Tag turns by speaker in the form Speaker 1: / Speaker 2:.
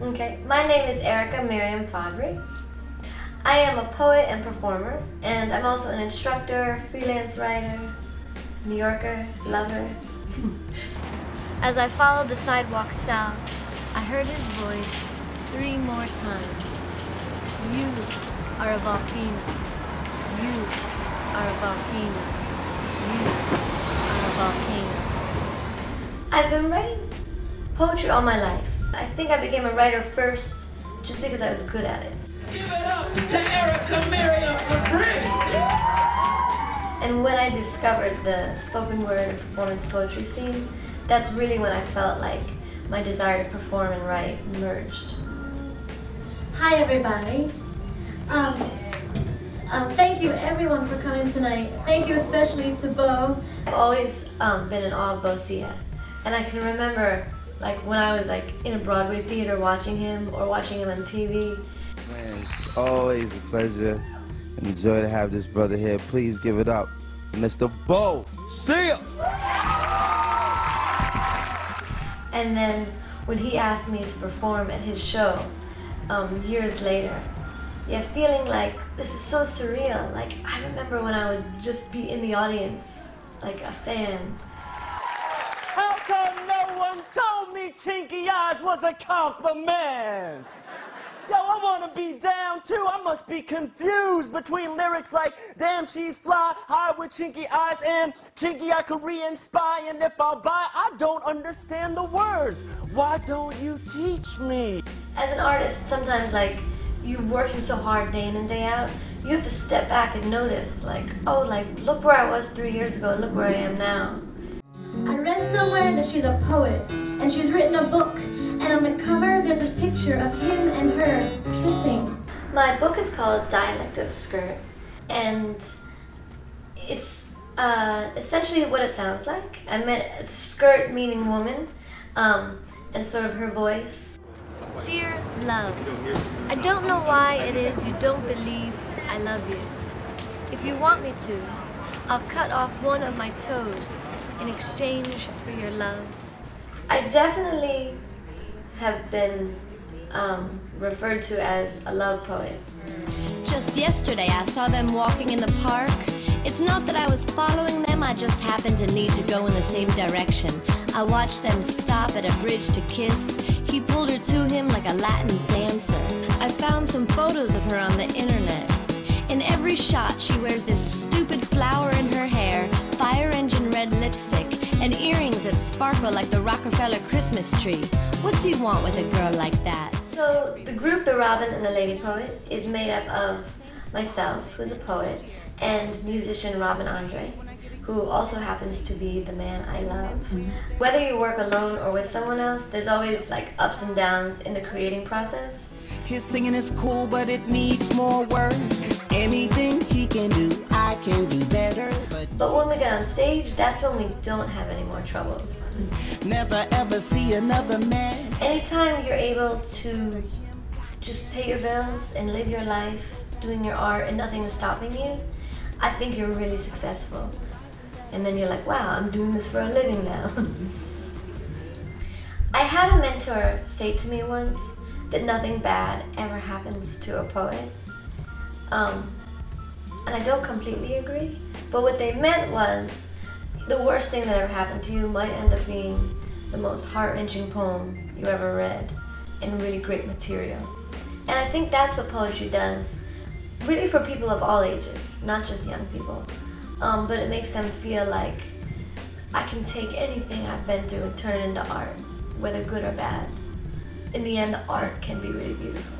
Speaker 1: Okay, my name is Miriam Fabri. I am a poet and performer, and I'm also an instructor, freelance writer, New Yorker, lover. As I followed the sidewalk south, I heard his voice 3 more times. You are a volcano. You are a volcano. You are a volcano. I've been writing poetry all my life. I think I became a writer first just because I was good at it.
Speaker 2: Give it up to Miriam Fabri!
Speaker 1: And when I discovered the spoken word and performance poetry scene, that's really when I felt like my desire to perform and write merged.
Speaker 3: Hi everybody. Thank you everyone for coming tonight. Thank you especially to Bo.
Speaker 1: I've always been in awe of Bo Sia. And I can remember like when I was like in a Broadway theater watching him or watching him on TV.
Speaker 4: Man, it's always a pleasure and a joy to have this brother here. Please give it up for Mr. Bo Sia!
Speaker 1: And then when he asked me to perform at his show years later, yeah, feeling like this is so surreal. Like I remember when I would just be in the audience, like a fan.
Speaker 5: How come no one told me Chinky Eyes was a compliment? Yo, I wanna be down too. I must be confused between lyrics like damn she's fly, high with chinky eyes, and chinky eye Korean spy. And if I buy, I don't understand the words. Why don't you teach me?
Speaker 1: As an artist, sometimes like you're working so hard day in and day out, you have to step back and notice like, oh, like look where I was 3 years ago, look where I am now.
Speaker 3: I read somewhere that she's a poet, and she's written a book, and on the cover there's a picture of him and her kissing.
Speaker 1: My book is called Dialect of a Skirt, and it's essentially what it sounds like. I meant skirt meaning woman, and sort of her voice. Dear love, I don't know why it is you don't believe I love you. If you want me to, I'll cut off one of my toes in exchange for your love. I definitely have been referred to as a love poet.
Speaker 6: Just yesterday I saw them walking in the park. It's not that I was following them, I just happened to need to go in the same direction. I watched them stop at a bridge to kiss. He pulled her to him like a Latin dancer. I found some photos of her on the internet. In every shot she wears this stupid flower in her hair, fire engine red lipstick, and earrings that sparkle like the Rockefeller Christmas tree. What's he want with a girl like that?
Speaker 1: So the group The Robin and the Lady Poet is made up of myself, who's a poet, and musician Robin Andre, who also happens to be the man I love. Whether you work alone or with someone else, there's always like ups and downs in the creating process.
Speaker 7: His singing is cool, but it needs more work. Anything he can do, I can do better.
Speaker 1: But when we get on stage, that's when we don't have any more troubles.
Speaker 7: Never ever see another man.
Speaker 1: Anytime you're able to just pay your bills and live your life doing your art and nothing is stopping you, I think you're really successful. And then you're like, wow, I'm doing this for a living now. I had a mentor say to me once that nothing bad ever happens to a poet. And I don't completely agree, but what they meant was the worst thing that ever happened to you might end up being the most heart-wrenching poem you ever read and really great material. And I think that's what poetry does, really for people of all ages, not just young people. But it makes them feel like I can take anything I've been through and turn it into art, whether good or bad. In the end, the art can be really beautiful.